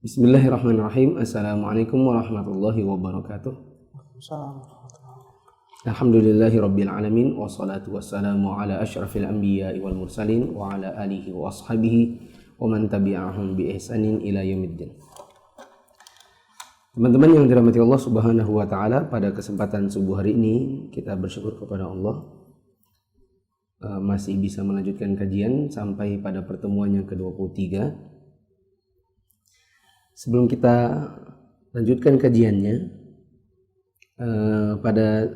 Bismillahirrahmanirrahim. Assalamualaikum warahmatullahi wabarakatuh. Alhamdulillahi rabbil alamin. Wassalatu wassalamu ala asyrafil anbiya'i wal mursalin wa ala alihi wa ashabihi wa man tabi'ahum bi ihsanin ila yaumiddin. Teman-teman yang dirahmati Allah Subhanahu wa taala, pada kesempatan subuh hari ini kita bersyukur kepada Allah masih bisa melanjutkan kajian sampai pada pertemuan yang ke-23. Sebelum kita lanjutkan kajiannya, pada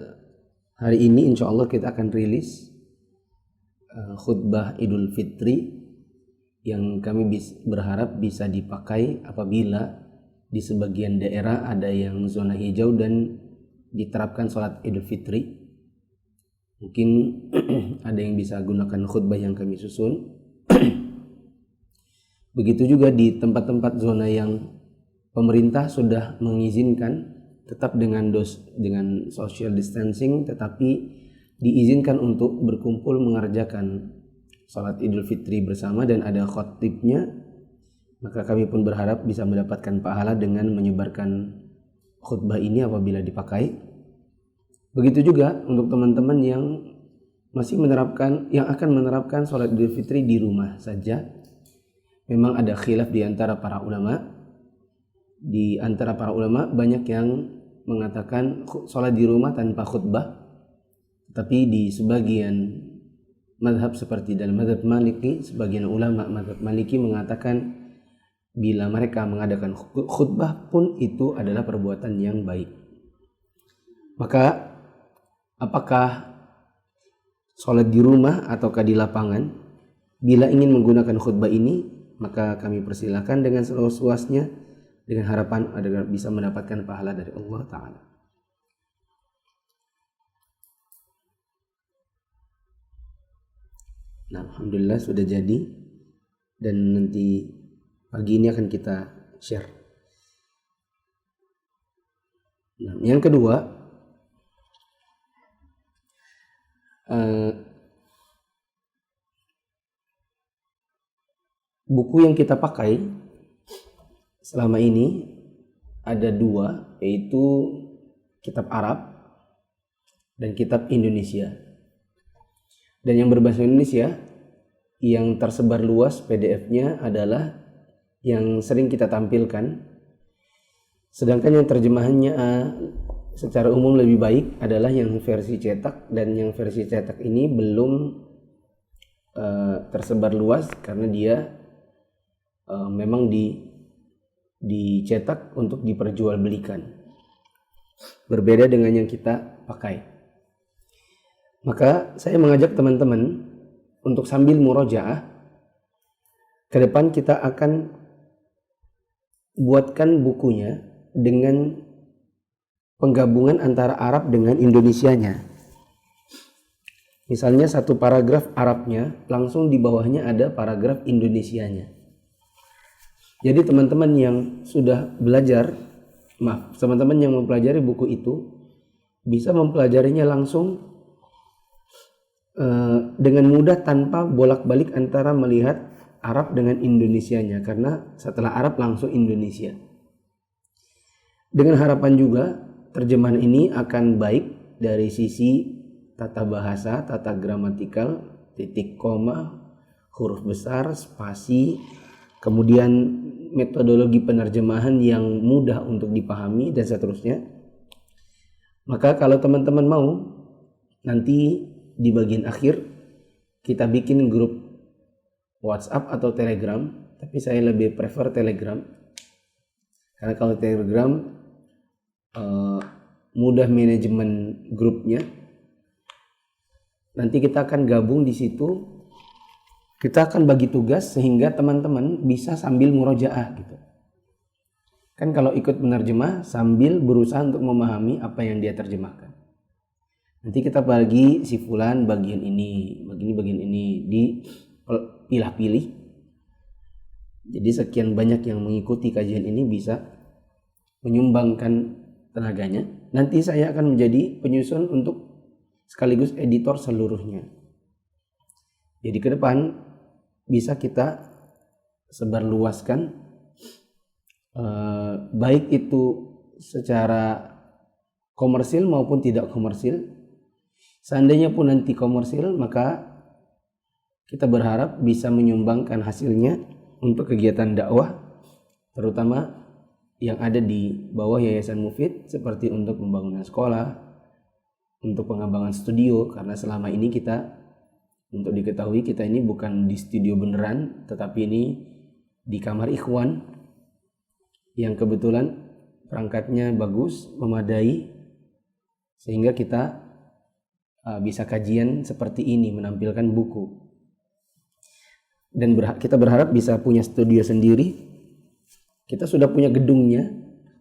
hari ini insya Allah kita akan rilis khutbah Idul Fitri yang kami berharap bisa dipakai apabila di sebagian daerah ada yang zona hijau dan diterapkan sholat Idul Fitri. Mungkin ada yang bisa gunakan khutbah yang kami susun. Begitu juga di tempat-tempat zona yang pemerintah sudah mengizinkan tetap dengan social distancing, tetapi diizinkan untuk berkumpul mengerjakan salat Idul Fitri bersama dan ada khatibnya, maka kami pun berharap bisa mendapatkan pahala dengan menyebarkan khutbah ini apabila dipakai. Begitu juga untuk teman-teman yang masih yang akan menerapkan salat Idul Fitri di rumah saja. Memang ada khilaf di antara para ulama. Di antara para ulama banyak yang mengatakan sholat di rumah tanpa khutbah. Tapi di sebagian mazhab seperti dalam mazhab Maliki, sebagian ulama mazhab Maliki mengatakan bila mereka mengadakan khutbah pun itu adalah perbuatan yang baik. Maka apakah sholat di rumah ataukah di lapangan? Bila ingin menggunakan khutbah ini, maka kami persilakan dengan seluas-luasnya dengan harapan agar bisa mendapatkan pahala dari Allah Ta'ala. Nah, alhamdulillah sudah jadi dan nanti pagi ini akan kita share. Nah, yang kedua, buku yang kita pakai selama ini ada dua, yaitu kitab Arab dan kitab Indonesia. Dan yang berbahasa Indonesia yang tersebar luas PDF-nya adalah yang sering kita tampilkan. Sedangkan yang terjemahannya secara umum lebih baik adalah yang versi cetak, dan yang versi cetak ini belum tersebar luas karena dia memang dicetak untuk diperjualbelikan, berbeda dengan yang kita pakai. Maka saya mengajak teman-teman untuk sambil murojaah, ke depan kita akan buatkan bukunya dengan penggabungan antara Arab dengan Indonesianya. Misalnya satu paragraf Arabnya, langsung di bawahnya ada paragraf Indonesianya. Jadi teman-teman yang sudah belajar, teman-teman yang mempelajari buku itu bisa mempelajarinya langsung dengan mudah tanpa bolak-balik antara melihat Arab dengan Indonesianya, karena setelah Arab langsung Indonesia. Dengan harapan juga terjemahan ini akan baik dari sisi tata bahasa, tata gramatikal, titik koma, huruf besar, spasi, kemudian metodologi penerjemahan yang mudah untuk dipahami dan seterusnya. Maka kalau teman-teman mau, nanti di bagian akhir kita bikin grup WhatsApp atau Telegram, tapi saya lebih prefer Telegram. Karena kalau Telegram mudah manajemen grupnya. Nanti kita akan gabung di situ. Kita akan bagi tugas sehingga teman-teman bisa sambil murojaah gitu. Kan kalau ikut menerjemah sambil berusaha untuk memahami apa yang dia terjemahkan. Nanti kita bagi si fulan bagian ini, bagian ini dipilah-pilih. Jadi sekian banyak yang mengikuti kajian ini bisa menyumbangkan tenaganya. Nanti saya akan menjadi penyusun untuk sekaligus editor seluruhnya. Jadi ke depan bisa kita sebarluaskan baik itu secara komersil maupun tidak komersil. Seandainya pun nanti komersil, maka kita berharap bisa menyumbangkan hasilnya untuk kegiatan dakwah, terutama yang ada di bawah Yayasan Mufid, seperti untuk pembangunan sekolah, untuk pengembangan studio, karena selama ini kita, untuk diketahui, kita ini bukan di studio beneran, tetapi ini di kamar ikhwan yang kebetulan perangkatnya bagus, memadai, sehingga kita bisa kajian seperti ini, menampilkan buku. Dan kita berharap bisa punya studio sendiri. Kita sudah punya gedungnya,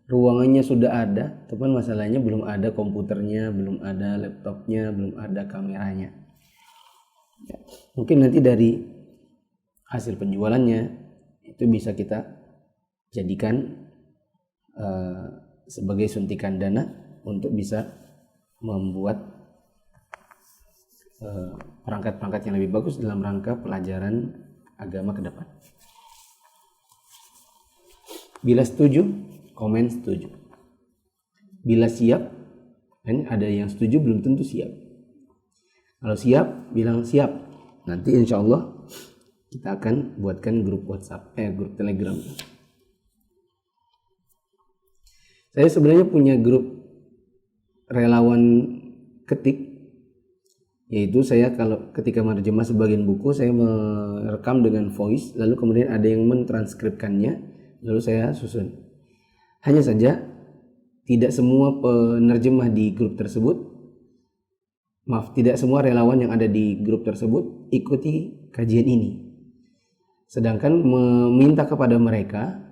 ruangannya sudah ada, tapi masalahnya belum ada komputernya, belum ada laptopnya, belum ada kameranya. Ya, mungkin nanti dari hasil penjualannya itu bisa kita jadikan sebagai suntikan dana untuk bisa membuat perangkat-perangkat yang lebih bagus dalam rangka pelajaran agama ke depan. Bila setuju, komen setuju. Bila siap, kan ada yang setuju belum tentu siap. Kalau siap, bilang siap. Nanti insya Allah kita akan buatkan grup WhatsApp, grup Telegram. Saya sebenarnya punya grup relawan ketik, yaitu saya kalau ketika menerjemah sebagian buku, saya merekam dengan voice, lalu kemudian ada yang mentranskripkannya, lalu saya susun. Hanya saja tidak semua penerjemah di grup tersebut, tidak semua relawan yang ada di grup tersebut ikuti kajian ini. Sedangkan meminta kepada mereka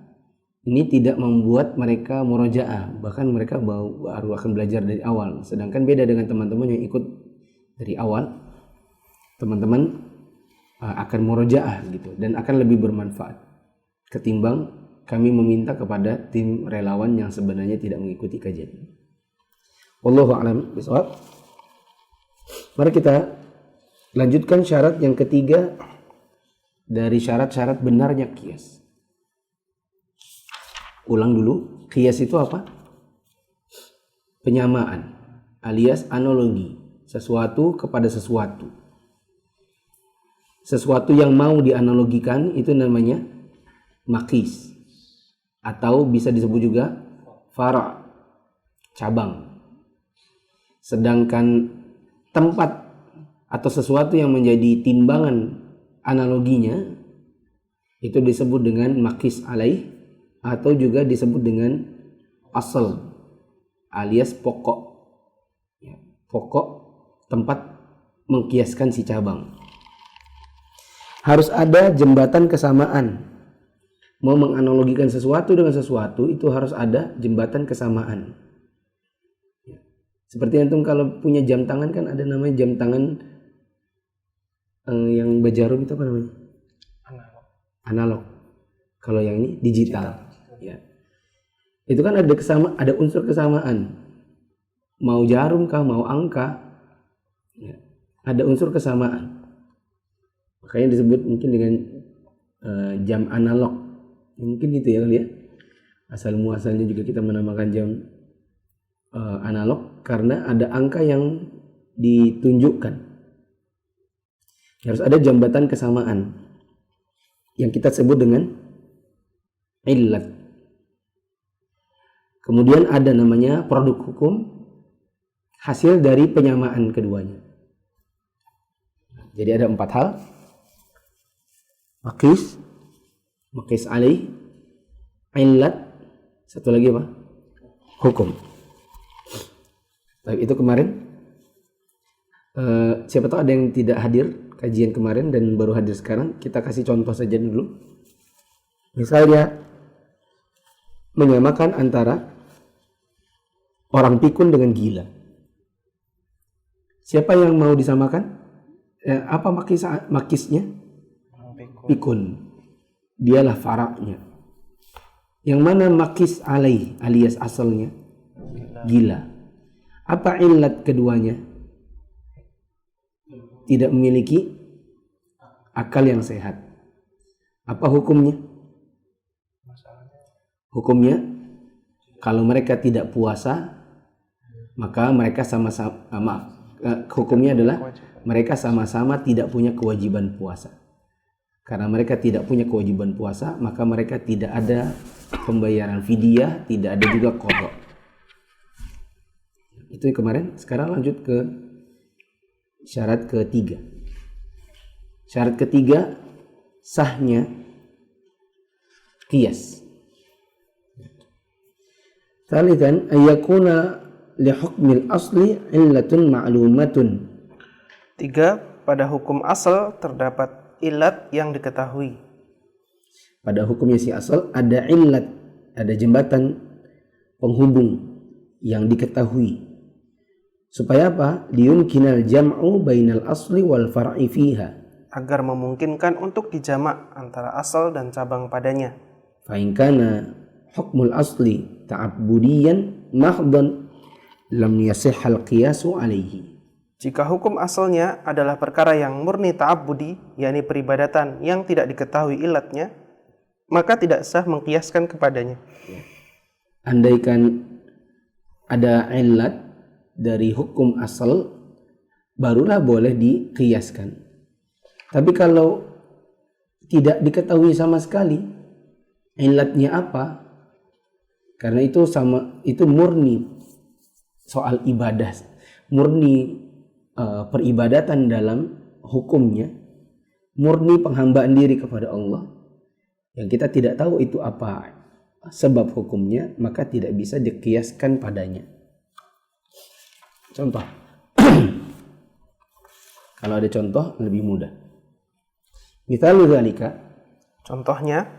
ini tidak membuat mereka murojaah, bahkan mereka baru akan belajar dari awal. Sedangkan beda dengan teman-teman yang ikut dari awal, teman-teman akan murojaah gitu dan akan lebih bermanfaat ketimbang kami meminta kepada tim relawan yang sebenarnya tidak mengikuti kajian ini. Wallahu a'lam bishawab. Mari kita lanjutkan syarat yang ketiga dari syarat-syarat benarnya qiyas. Ulang dulu, qiyas itu apa? Penyamaan alias analogi sesuatu kepada sesuatu. Sesuatu yang mau dianalogikan itu namanya maqis, atau bisa disebut juga fara', cabang. Sedangkan tempat atau sesuatu yang menjadi timbangan analoginya itu disebut dengan maqis alaih, atau juga disebut dengan asal alias pokok. Pokok tempat mengkiaskan si cabang. Harus ada jembatan kesamaan. Mau menganalogikan sesuatu dengan sesuatu itu harus ada jembatan kesamaan. Seperti antum kalau punya jam tangan kan ada namanya jam tangan yang bajarum itu apa namanya? Analog. Kalau yang ini digital. Ya. Itu kan ada unsur kesamaan. Mau jarum kah, mau angka, ya. Ada unsur kesamaan. Makanya disebut mungkin dengan jam analog. Mungkin itu ya kali ya. Asal muasalnya juga kita menamakan jam analog karena ada angka yang ditunjukkan. Harus ada jambatan kesamaan yang kita sebut dengan illat. Kemudian ada namanya produk hukum, hasil dari penyamaan keduanya. Jadi ada 4 hal. Maqis alaih, illat, satu lagi apa? Hukum. Baik, itu kemarin. Siapa tahu ada yang tidak hadir kajian kemarin dan baru hadir sekarang, kita kasih contoh saja dulu. Misalnya menyamakan antara orang pikun dengan gila. Siapa yang mau disamakan? Apa makisnya? Pikun. Dialah faraknya. Yang mana makis alaih alias asalnya? Gila. Apa illat keduanya? Tidak memiliki akal yang sehat. Apa hukumnya? Hukumnya kalau mereka tidak puasa maka mereka sama-sama hukumnya adalah mereka sama-sama tidak punya kewajiban puasa. Karena mereka tidak punya kewajiban puasa, maka mereka tidak ada pembayaran fidyah, tidak ada juga qadha. Itu yang kemarin. Sekarang lanjut ke syarat ketiga. Syarat ketiga sahnya qiyas. Tsalitsan ayyakuna li hukmil asli illatun ma'lumatun. 3. Pada hukum asal terdapat ilat yang diketahui. Pada hukumnya si asal ada illat, ada jembatan penghubung yang diketahui. Supaya apa? Liyumkinal jam'u bainal asli wal far'i fiha. Agar memungkinkan untuk dijamak antara asal dan cabang padanya. Fa in kana hukmul asli ta'abbudiyan mahdhan lam yasihhal qiyasu alaihi. Jika hukum asalnya adalah perkara yang murni ta'abbudi, yakni peribadatan yang tidak diketahui ilatnya, maka tidak sah mengkiaskan kepadanya. Andaikan ada ilat dari hukum asal, barulah boleh dikiaskan. Tapi kalau tidak diketahui sama sekali ilatnya apa, karena itu murni soal ibadah, murni peribadatan dalam hukumnya, murni penghambaan diri kepada Allah, yang kita tidak tahu itu apa sebab hukumnya, maka tidak bisa dikiaskan padanya. Contoh. Kalau ada contoh lebih mudah. Mithalu dzalika, contohnya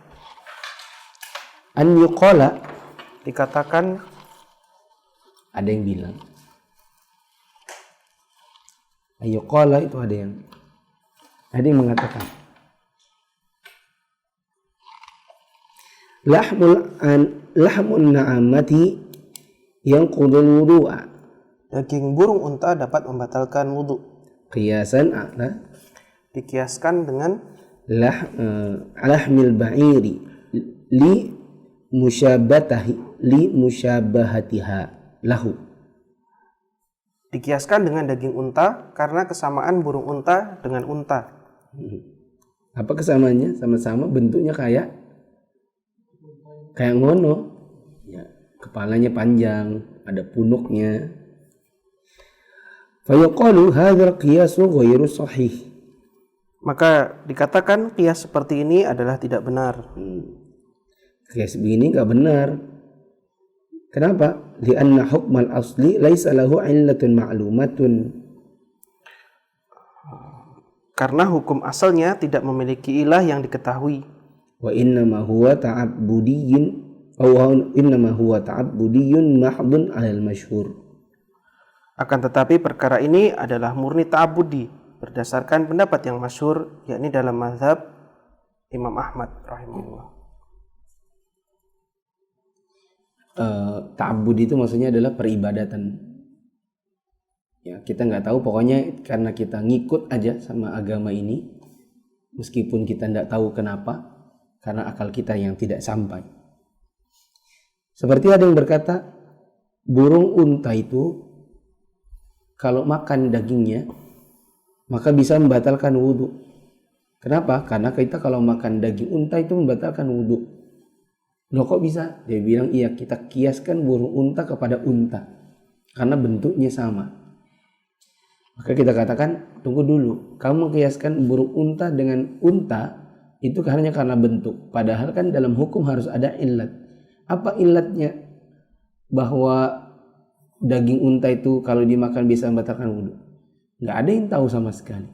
an yuqala, dikatakan, ada yang bilang ayyuqala itu ada yang mengatakan lahmun na'amati yanqudul wudu'a. Daging burung unta dapat membatalkan wudu. Qiyasan ala, dikiaskan dengan lahmil ba'iri li musyabahatiha lahu. Dikiaskan dengan daging unta karena kesamaan burung unta dengan unta. Apa kesamaannya? Sama-sama bentuknya kayak ngono. Ya, kepalanya panjang, ada punuknya. Fa yuqalu hadzal qiyasu ghairu sahih. Maka dikatakan qiyas seperti ini adalah tidak benar. Qiyas begini enggak benar. Kenapa? Lianna hukmal asli laisa lahu illatun ma'lumatun. Karena hukum asalnya tidak memiliki ilah yang diketahui. Wa innama huwa ta'abbudiyyun mahdhun 'alal masyhur. Akan tetapi perkara ini adalah murni ta'abbudi berdasarkan pendapat yang masyhur, yakni dalam mazhab Imam Ahmad rahimahullah. Ta'abbud itu maksudnya adalah peribadatan. Ya, kita nggak tahu, pokoknya karena kita ngikut aja sama agama ini, meskipun kita nggak tahu kenapa, karena akal kita yang tidak sampai. Seperti ada yang berkata, burung unta itu kalau makan dagingnya maka bisa membatalkan wudhu. Kenapa? Karena kita kalau makan daging unta itu membatalkan wudhu. Loh kok bisa? Dia bilang iya, kita kiaskan burung unta kepada unta karena bentuknya sama. Maka kita katakan, tunggu dulu, kamu kiaskan burung unta dengan unta itu hanya karena bentuk, padahal kan dalam hukum harus ada illat. Apa illatnya bahwa daging unta itu kalau dimakan bisa membatalkan wudhu? Nggak ada yang tahu sama sekali.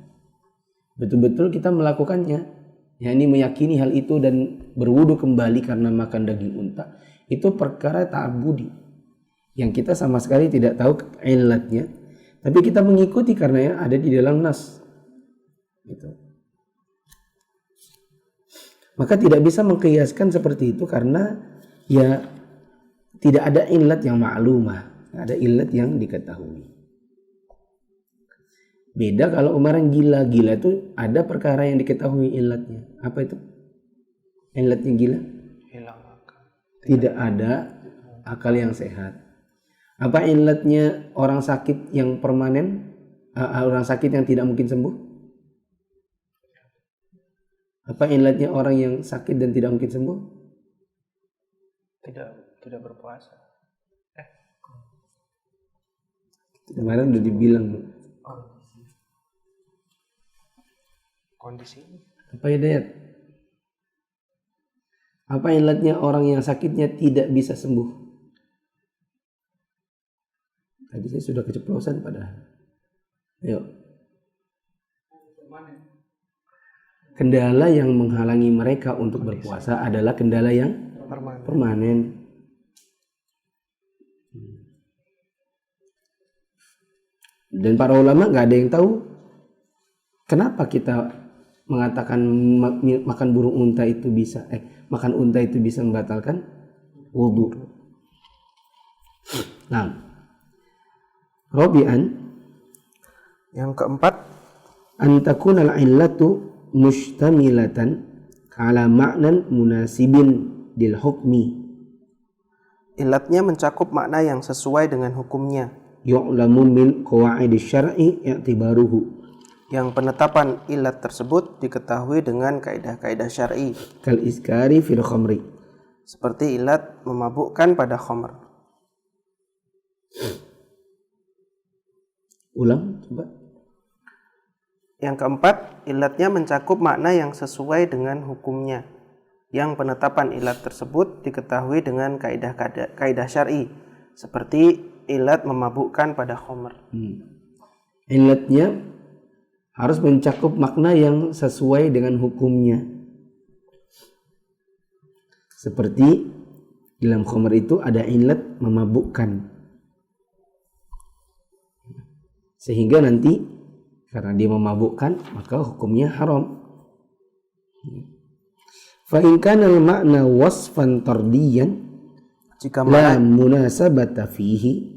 Betul-betul kita melakukannya, yakni meyakini hal itu dan berwudu kembali karena makan daging unta, itu perkara ta'abbudi yang kita sama sekali tidak tahu illatnya, tapi kita mengikuti karena yang ada di dalam nas gitu. Maka tidak bisa mengkiaskan seperti itu karena ya tidak ada illat yang ma'lumah, ada illat yang diketahui. Beda kalau kemarin gila itu ada perkara yang diketahui illatnya. Apa itu? Illatnya gila? Hilang akal. Tidak ada akal yang sehat. Apa illatnya orang sakit yang permanen? Orang sakit yang tidak mungkin sembuh? Apa illatnya orang yang sakit dan tidak mungkin sembuh? Tidak berpuasa. Kemarin udah dibilang. Kondisi. Apa Hidayat? Apa illatnya orang yang sakitnya tidak bisa sembuh? Tadi saya sudah keceplosan padahal. Ayo. Kendala yang menghalangi mereka untuk berpuasa adalah kendala yang permanen. Dan para ulama nggak ada yang tahu kenapa kita mengatakan makan burung unta itu bisa makan unta itu bisa membatalkan wudu. Nah, Rabi'an, yang keempat, antakun al-illatu mustamilatan ala ma'nan munasibin lil hukmi. Ilatnya mencakup makna yang sesuai dengan hukumnya. Yu'lamu min qawaidi syar'i i'tibaruhu. Yang penetapan ilat tersebut diketahui dengan kaidah-kaidah syar'i. Kal iskari fil khamri. Seperti ilat memabukkan pada khamr. Ulang coba. Yang keempat, ilatnya mencakup makna yang sesuai dengan hukumnya. Yang penetapan ilat tersebut diketahui dengan kaidah syar'i, seperti ilat memabukkan pada khamr. Ilatnya harus mencakup makna yang sesuai dengan hukumnya. Seperti dalam khamr itu ada ilat memabukkan. Sehingga nanti karena dia memabukkan maka hukumnya haram. Fa in kana al-ma'na wasfan tardiyan la munasabata fihi.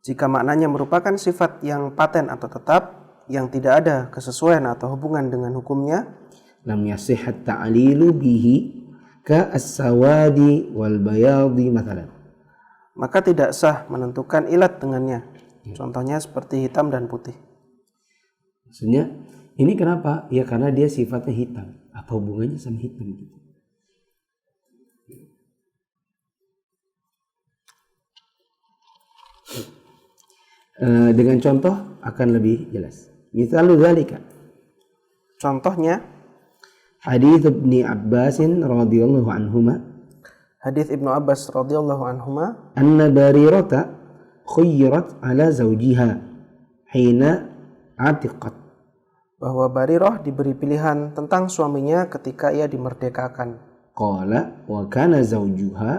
Jika maknanya merupakan sifat yang paten atau tetap yang tidak ada kesesuaian atau hubungan dengan hukumnya, lam yasihhat ta'lilu bihi ka as-sawadi wal bayadi mathalan. Maka tidak sah menentukan ilat dengannya. Contohnya seperti hitam dan putih. Maksudnya ini kenapa? Ya karena dia sifatnya hitam. Apa hubungannya sama hitam? Dengan contoh akan lebih jelas. Misalnya dzalika. Contohnya hadits Ibnu Abbas radhiyallahu anhuma. Hadits Ibnu Abbas radhiyallahu anhuma, anna Barirata khuyyirat ala zawjiha hina atiqat. Bahwa Barirah diberi pilihan tentang suaminya ketika ia dimerdekakan. Qala wa kana zawjuha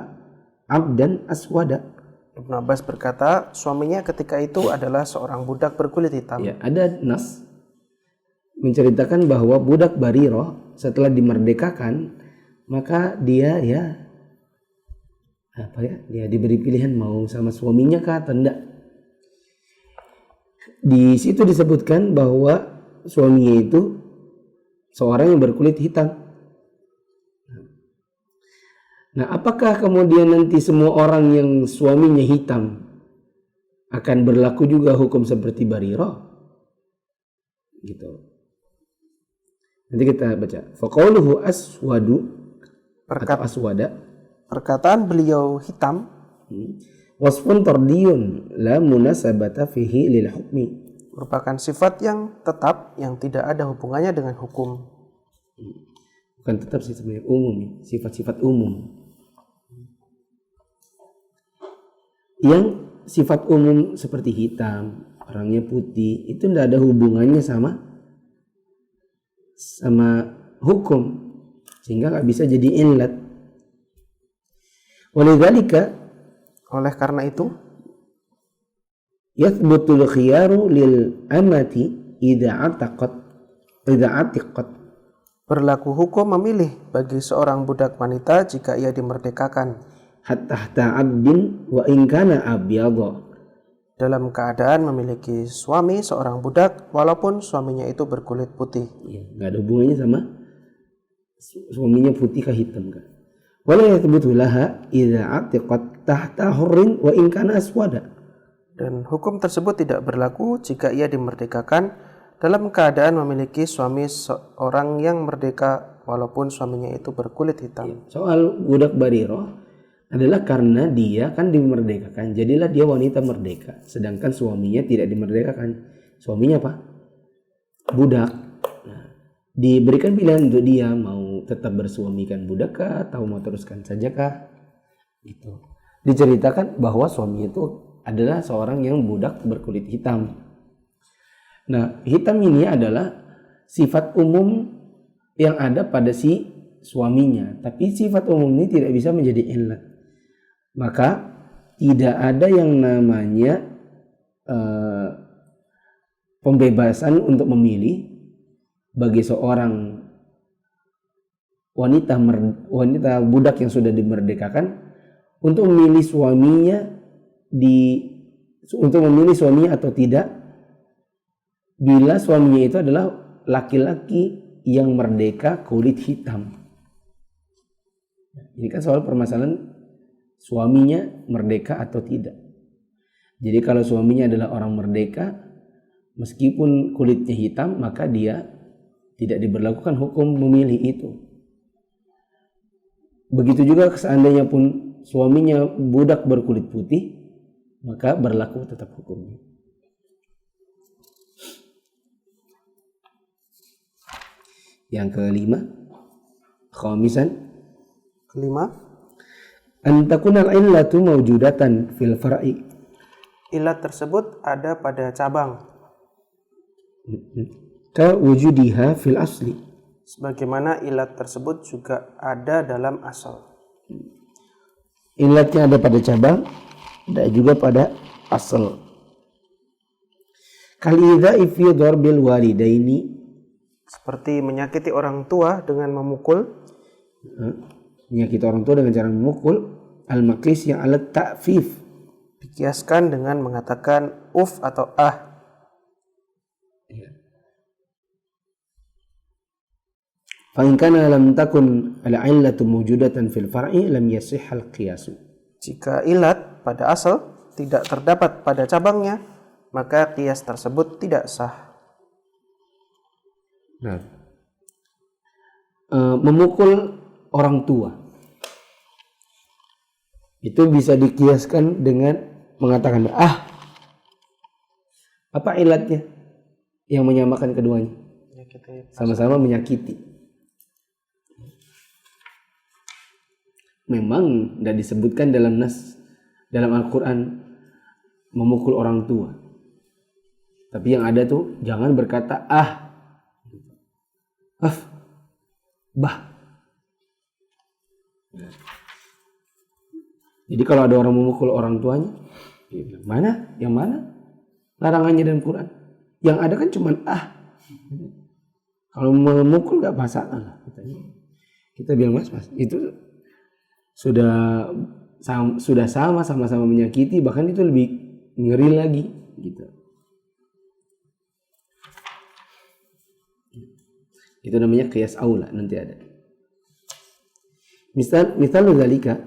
abdan aswada. Ibnu Abbas berkata, suaminya ketika itu adalah seorang budak berkulit hitam. Ya, ada nas menceritakan bahwa budak Barirah setelah dimerdekakan maka dia dia diberi pilihan mau sama suaminya kah atau enggak. Di situ disebutkan bahwa suaminya itu seorang yang berkulit hitam. Nah, apakah kemudian nanti semua orang yang suaminya hitam akan berlaku juga hukum seperti Barirah? Gitu. Nanti kita baca. Faqauluhu aswadu atau aswada. Perkataan beliau hitam. Wasfun tardiyun la munasabata fihi lil hukmi. Merupakan sifat yang tetap yang tidak ada hubungannya dengan hukum. Bukan tetap sih sebenarnya umum, sifat-sifat umum. Yang sifat umum seperti hitam, orangnya putih, itu tidak ada hubungannya sama hukum, sehingga nggak bisa jadi illat. Oleh karena itu, yathbutul khiyaru lil amati idza atiqat. Berlaku hukum memilih bagi seorang budak wanita jika ia dimerdekakan. Hatta abdin wa in kana abyadha. Dalam keadaan memiliki suami seorang budak walaupun suaminya itu berkulit putih. Ya, nggak ada hubungannya sama suaminya putih kah hitam kah. Wala yathbutu laha idza atiqat tahta hurrin wa in kana aswada. Dan hukum tersebut tidak berlaku jika ia dimerdekakan dalam keadaan memiliki suami seorang yang merdeka walaupun suaminya itu berkulit hitam. Soal budak Bariroh adalah karena dia kan dimerdekakan, jadilah dia wanita merdeka, sedangkan suaminya tidak dimerdekakan. Suaminya apa? Budak. Nah, diberikan pilihan untuk dia mau tetap bersuamikan budak kah atau mau teruskan saja kah? Gitu. Diceritakan bahwa suaminya itu adalah seorang yang budak berkulit hitam. Nah, hitam ini adalah sifat umum yang ada pada si suaminya, tapi sifat umum ini tidak bisa menjadi illat. Maka tidak ada yang namanya pembebasan untuk memilih bagi seorang wanita budak yang sudah dimerdekakan untuk memilih suaminya atau tidak, bila suaminya itu adalah laki-laki yang merdeka kulit hitam. Ini kan soal permasalahan suaminya merdeka atau tidak. Jadi kalau suaminya adalah orang merdeka, meskipun kulitnya hitam, maka dia tidak diberlakukan hukum memilih itu. Begitu juga seandainya pun suaminya budak berkulit putih, maka berlaku tetap hukumnya. Yang kelima, Kelima, an takunal illatu mawjudatan fil far'i. ilat tersebut ada pada cabang Ka wujudiha fil asli. sebagaimana ilat tersebut juga ada dalam asal. Ilatnya ada pada cabang dan juga pada asal. Kal idza'i fi darbil walidaini, Seperti menyakiti orang tua dengan memukul, menyakiti orang tua dengan cara memukul, al-maqis yang alat ta'fif, dikiaskan dengan mengatakan uf atau ah. fa in kana lam takun al-'illatu mawjudatan fil far'i lam yasih al-qiyas. Jika ilat pada asal tidak terdapat pada cabangnya, maka kias tersebut tidak sah. Nah, memukul orang tua itu bisa dikiaskan dengan mengatakan apa ilatnya yang menyamakan keduanya? Sama-sama menyakiti. Memang tidak disebutkan dalam dalam Al-Quran memukul orang tua, tapi yang ada tuh jangan berkata bah. Jadi kalau ada orang memukul orang tuanya, mana? Yang mana? Larangannya dalam Quran. Yang ada kan cuma Kalau memukul nggak masalah. Kita bilang mas, itu sudah sama-sama menyakiti, bahkan itu lebih ngeri lagi, gitu. Itu namanya qiyas aula, nanti ada. Misal dzalika,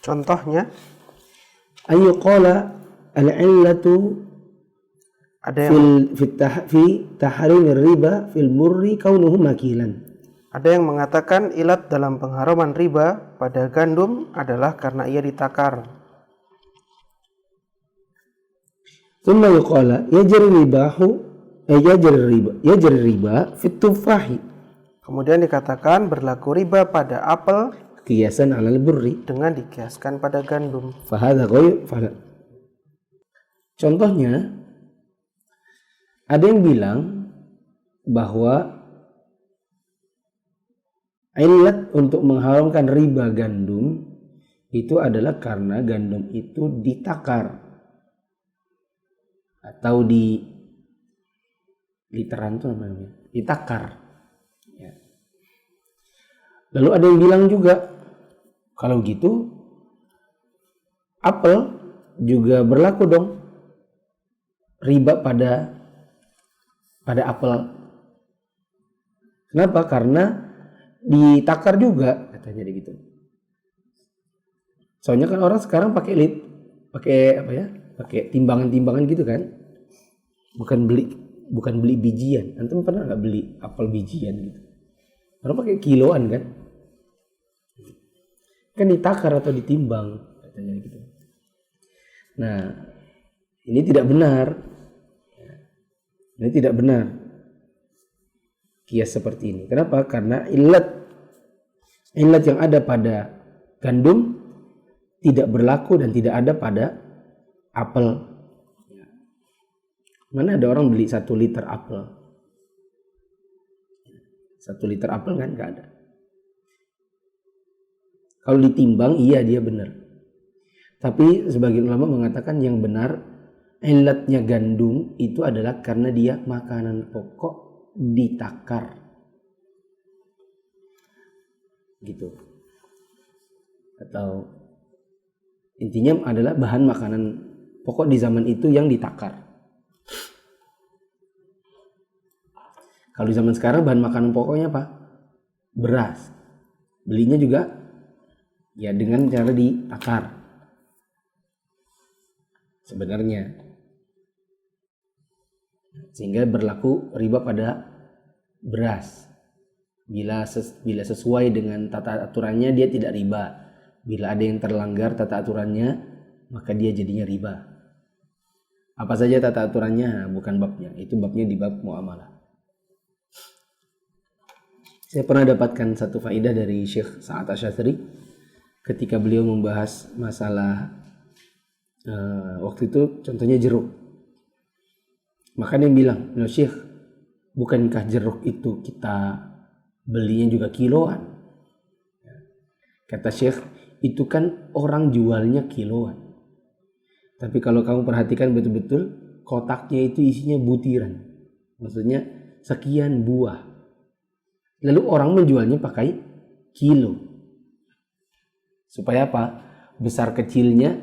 Contohnya, ayu qala al-'illatu ada yang fi tahrim riba fil murri kaunuhu makilan. Ada yang mengatakan ilat dalam pengharuman riba pada gandum adalah karena ia ditakar. Tsumma yuqala yajri riba fit tufahi. Kemudian dikatakan berlaku riba pada apel Qiyasan 'alal burri. dengan dikiaskan pada gandum. Fahadha ghayr. Contohnya, ada yang bilang bahwa ilat untuk mengharamkan riba gandum itu adalah karena gandum itu ditakar atau literan itu namanya ditakar. Ya. Lalu ada yang bilang juga kalau gitu apel juga berlaku dong riba pada apel. Kenapa? Karena ditakar juga, katanya gitu. Soalnya kan orang sekarang pakai apa ya? Pakai timbangan-timbangan gitu kan. Bukan beli bijian. Antum pernah nggak beli apel bijian gitu? Orang pakai kiloan kan? Kan ditakar atau ditimbang katanya gitu. Nah, ini tidak benar. Ini tidak benar. Kias seperti ini. Kenapa? Karena ilat yang ada pada gandum tidak berlaku dan tidak ada pada apel. Mana ada orang beli 1 liter apel? 1 liter apel kan nggak ada. Kalau ditimbang iya dia benar. Tapi sebagian ulama mengatakan yang benar ilatnya gandum itu adalah karena dia makanan pokok ditakar. Gitu. Atau intinya adalah bahan makanan pokok di zaman itu yang ditakar. Kalau di zaman sekarang bahan makanan pokoknya apa? Beras. Belinya juga ya dengan cara ditakar. Sebenarnya. Sehingga berlaku riba pada beras. Bila sesuai dengan tata aturannya dia tidak riba. Bila ada yang terlanggar tata aturannya maka dia jadinya riba. Apa saja tata aturannya? Bukan babnya. Itu babnya di bab muamalah. Saya pernah dapatkan satu faedah dari Syekh Sa'ad Asy-Syadzili ketika beliau membahas masalah waktu itu contohnya jeruk. Maka dia bilang, "No Syekh, bukankah jeruk itu kita belinya juga kiloan?" Kata Syekh, "Itu kan orang jualnya kiloan. Tapi kalau kamu perhatikan betul-betul, kotaknya itu isinya butiran. Maksudnya sekian buah. Lalu orang menjualnya pakai kilo. Supaya apa? Besar kecilnya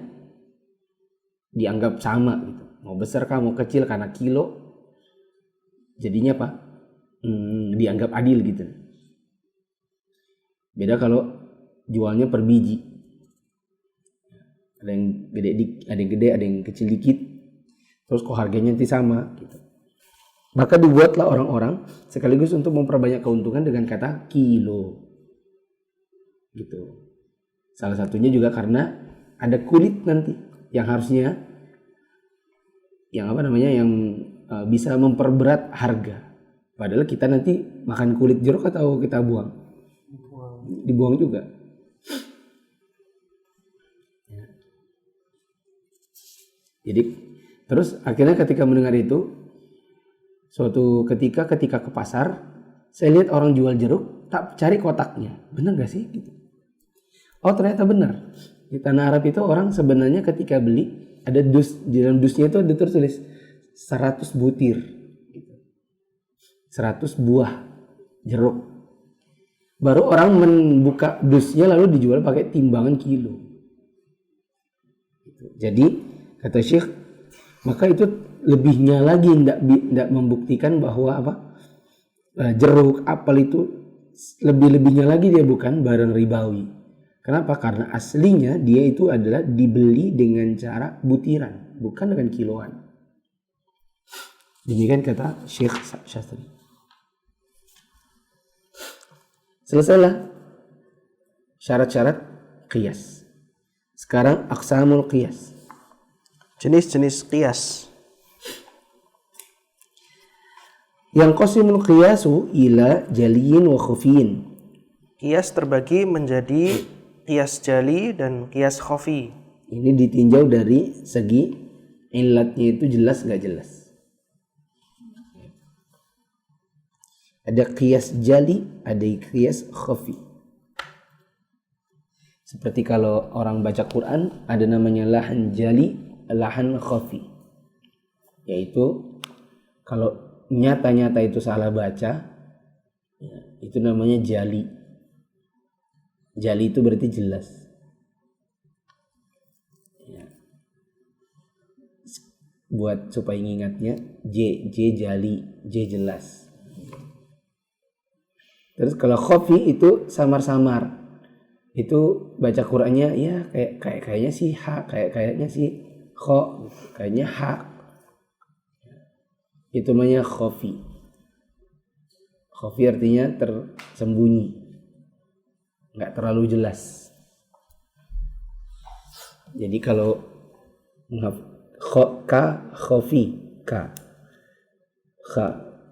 dianggap sama gitu. Mau besar kah mau kecil karena kilo. Jadinya apa? Dianggap adil gitu. Beda kalau jualnya per biji. Ada yang gede, ada yang kecil dikit. Terus kok harganya nanti sama gitu. Maka dibuatlah orang-orang sekaligus untuk memperbanyak keuntungan dengan kata kilo. Gitu. Salah satunya juga karena ada kulit nanti yang harusnya yang bisa memperberat harga. Padahal kita nanti makan kulit jeruk atau kita buang? Dibuang juga. Jadi terus akhirnya ketika mendengar itu, suatu ketika ke pasar, saya lihat orang jual jeruk, tak cari kotaknya. Benar gak sih? Gitu. Oh ternyata benar. Di tanah Arab itu orang sebenarnya ketika beli, ada dus, di dalam dusnya itu ada tertulis 100 butir. 100 buah jeruk. Baru orang membuka dusnya lalu dijual pakai timbangan kilo. Jadi kata Syekh, maka itu lebihnya lagi tidak membuktikan bahwa jeruk, apel itu lebih-lebihnya lagi dia bukan barang ribawi. Kenapa? Karena aslinya dia itu adalah dibeli dengan cara butiran, bukan dengan kiloan. Demikian kata Syekh Syadzili. Selesailah syarat-syarat qiyas. Sekarang aqsamul qiyas. Jenis-jenis qiyas. Yang qasimul qiyasu ila jaliyin wa khafiyin. Qiyas terbagi menjadi qiyas jali dan qiyas khafi. Ini ditinjau dari segi ilatnya itu jelas nggak jelas. Ada qiyas jali, ada qiyas khafi. Seperti kalau orang baca Quran ada namanya lahan jali, lahan khafi. Yaitu kalau nyata-nyata itu salah baca, itu namanya jali. Jali itu berarti jelas. Buat supaya ingatnya, J jali, J jelas. Terus kalau khafi itu samar-samar. itu baca Qur'annya ya kayaknya sih ha, kayaknya sih kho, kayaknya ha. Itu namanya khofi. Khofi artinya tersembunyi, nggak terlalu jelas. Jadi kalau khofi ka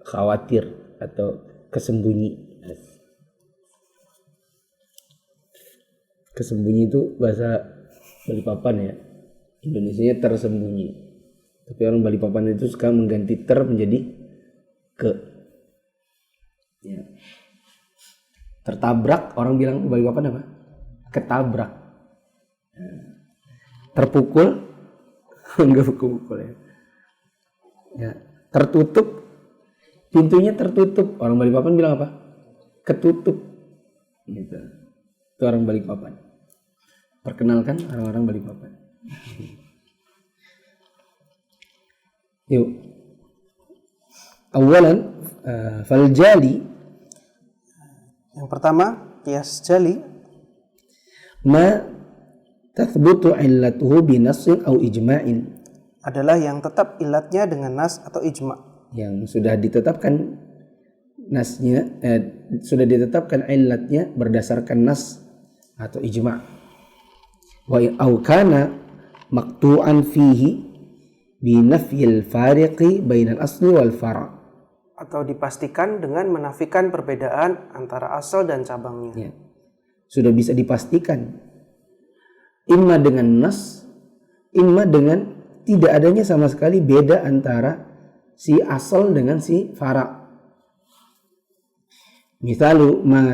khawatir atau kesembunyi. Kesembunyi itu bahasa Balikpapan ya. Indonesianya tersembunyi. Tapi orang Balikpapan itu suka mengganti ter menjadi ke. Ya. Tertabrak, orang bilang Balikpapan apa? Ketabrak. Terpukul, enggak pukul ya. Ya. Tertutup, pintunya tertutup. Orang Balikpapan bilang apa? Ketutup. Gitu. Itu orang Balikpapan. Perkenalkan orang-orang Balikpapan. Yuk. Awalan fal jali. Yang pertama, qiyas jali Ma tathbutu illatuhu binassin au ijma'in. adalah yang tetap ilatnya dengan nas atau ijma'. Yang sudah ditetapkan nasnya, sudah ditetapkan illatnya berdasarkan nas atau ijma'. Wa au kana maqtu'an fihi bi nafyil fariqi bainal asli wal fara'. Atau dipastikan dengan menafikan perbedaan antara asal dan cabangnya. Ya. Sudah bisa dipastikan imma dengan nas, imma dengan tidak adanya sama sekali beda antara si asal dengan si fara'. Misalu ma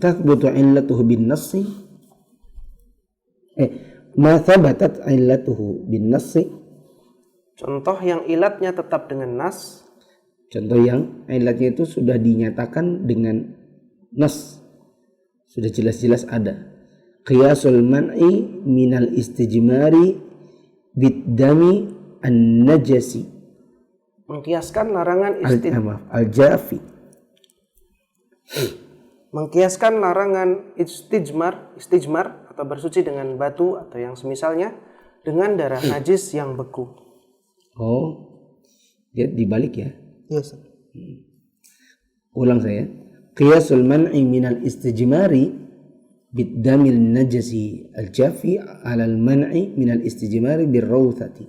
tathbutu illatuhu bin nassi ma thabatat illatuhu bin nassi. Contoh yang ilatnya tetap dengan nas. Contoh yang ilatnya itu sudah dinyatakan dengan nas, sudah jelas-jelas ada. Qiyasul man'i minal istijmari biddami an-najasi. Mengkiaskan larangan al-jafi. Mengkiaskan larangan istijmar atau bersuci dengan batu atau yang semisalnya dengan darah najis yang beku. Oh, dia dibalik ya. Yes. Ulang saya. Qiyasul man'i minal istijmari biddamil najasi al-jafi alal man'i minal istijmari birrawthati.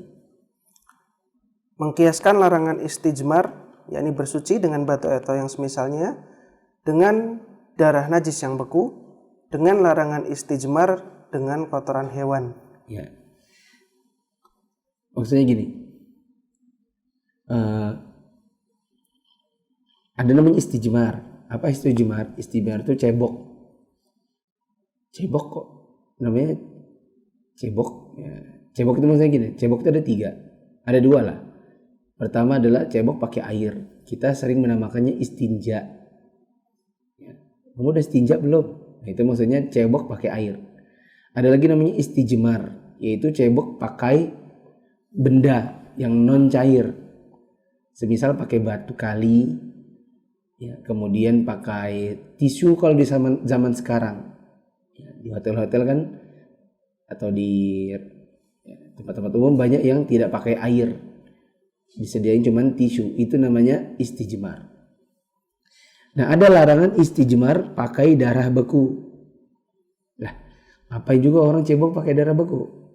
Mengkiaskan larangan istijmar, yakni bersuci dengan batu atau yang semisalnya, dengan darah najis yang beku, dengan larangan istijmar dengan kotoran hewan. Ya. Maksudnya gini. Ada namanya istijmar. Apa istijmar? Istijmar itu cebok. Cebok kok namanya cebok. Ya. Cebok itu maksudnya gini. Cebok itu ada 3. Ada 2 lah. Pertama adalah cebok pakai air. Kita sering menamakannya istinja. Ya. Kamu udah istinja belum? Nah, itu maksudnya cebok pakai air. Ada lagi namanya istijmar, yaitu cebok pakai benda yang non cair. Semisal pakai batu kali, ya, kemudian pakai tisu kalau di zaman sekarang. Ya, di hotel-hotel kan atau di tempat-tempat umum banyak yang tidak pakai air, disediain cuman tisu. Itu namanya istijmar. Nah, ada larangan istijmar pakai darah beku. Lah, ngapain juga orang cebok pakai darah beku?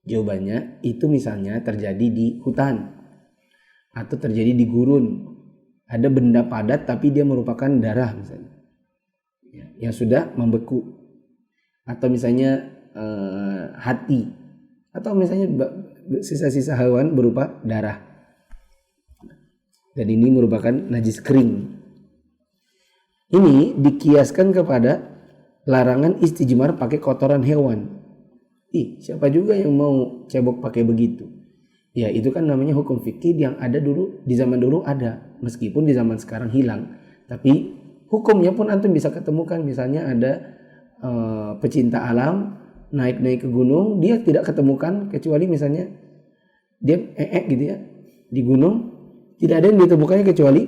Jawabannya itu misalnya terjadi di hutan atau terjadi di gurun. Ada benda padat tapi dia merupakan darah misalnya, ya, yang sudah membeku. Atau misalnya hati, atau misalnya sisa-sisa hewan berupa darah. Dan ini merupakan najis kering. Ini dikiaskan kepada larangan istijmar pakai kotoran hewan. Siapa juga yang mau cebok pakai begitu? Ya, itu kan namanya hukum fikih yang ada dulu, di zaman dulu ada, meskipun di zaman sekarang hilang. Tapi hukumnya pun antum bisa ketemukan. Misalnya ada pecinta alam naik-naik ke gunung, dia tidak ketemukan kecuali misalnya dia gitu ya di gunung, tidak ada yang ditemukannya kecuali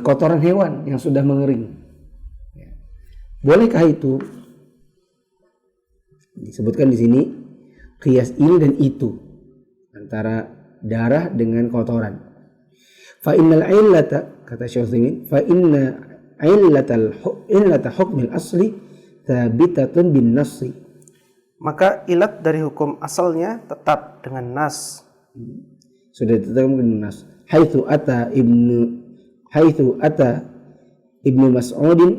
kotoran hewan yang sudah mengering. Ya. Bolehkah itu? Disebutkan di sini qiyas ini dan itu antara darah dengan kotoran. Fa innal illata, kata Syekh Utsaimin, fa inna illata hukmil asli thabitatun bin nassi. Maka ilat dari hukum asalnya tetap dengan nas. Sudah ditetapkan dengan nas. Haitsu ata ibnu Mas'udin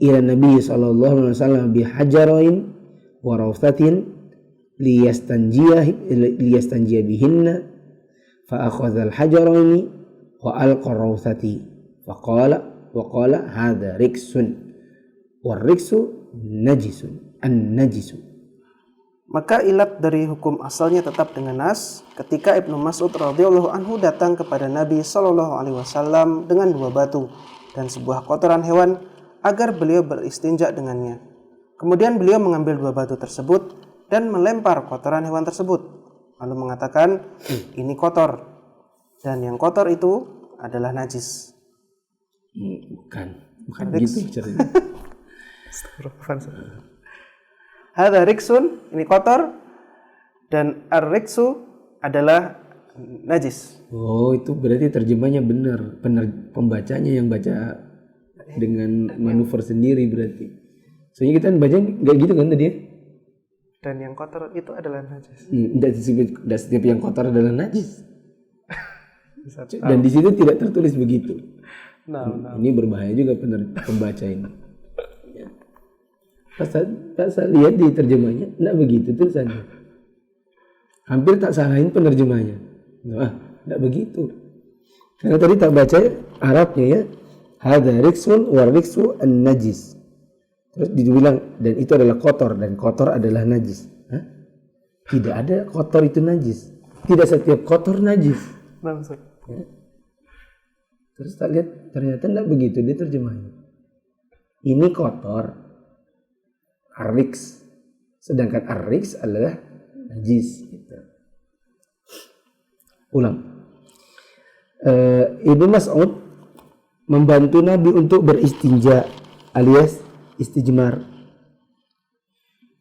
ila Nabi sallallahu alaihi wasallam bi hajarain wa rawthatin liyastanjiya bihinna fa akhadha al-hajaraini wa alqa rawthati fa qala hadha riksun wa riksu najisun an-najisu. Maka ilat dari hukum asalnya tetap dengan nas ketika Ibnu Mas'ud radhiyallahu anhu datang kepada Nabi sallallahu alaihi wasallam dengan 2 batu dan sebuah kotoran hewan agar beliau beristinja dengannya. Kemudian beliau mengambil 2 batu tersebut dan melempar kotoran hewan tersebut, lalu mengatakan, ini kotor, dan yang kotor itu adalah najis. Bukan gitu caranya. Hadza riksun, ini kotor, dan ar-riksu adalah najis. Oh, itu berarti terjemahnya benar. Pembacanya yang baca dengan manuver sendiri berarti. Soalnya kita baca nggak gitu kan tadi ya? Dan yang kotor itu adalah najis. Tidak setiap yang kotor adalah najis. Dan di situ tidak tertulis begitu. Ini berbahaya juga pembaca ini. Ya. Pas saya lihat di terjemahnya, tidak begitu tulisannya. Hampir tak salahin penerjemahnya. Tidak begitu. Karena tadi tak baca Arabnya ya. Hadza riksun wa riksu an-najis. Terus dibilang dan itu adalah kotor dan kotor adalah najis. Tidak ada kotor itu najis. Tidak setiap kotor najis. Ya. Terus tak lihat ternyata tidak begitu dia terjemahnya. Ini kotor, ar-riks, sedangkan ar-riks adalah najis. Gitu. Ulang. Ibnu Mas'ud membantu Nabi untuk beristinja alias istijmar.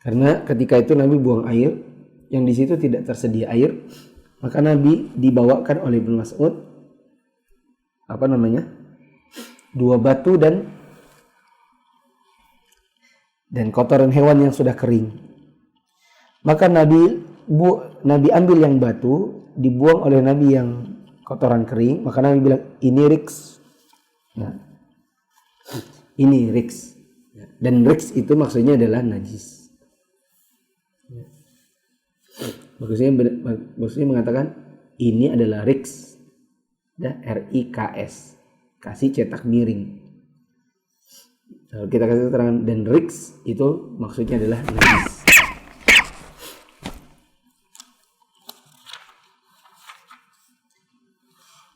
Karena ketika itu Nabi buang air yang di situ tidak tersedia air, maka Nabi dibawakan oleh Ibnu Mas'ud 2 batu dan kotoran hewan yang sudah kering. Maka Nabi ambil yang batu, dibuang oleh Nabi yang kotoran kering, maka Nabi bilang ini riks. Ya. Ini riks. Dan riks itu maksudnya adalah najis. Maksudnya mengatakan ini adalah riks. R-I-K-S. Kasih cetak miring. Kalau kita kasih keterangan dan riks itu maksudnya adalah najis.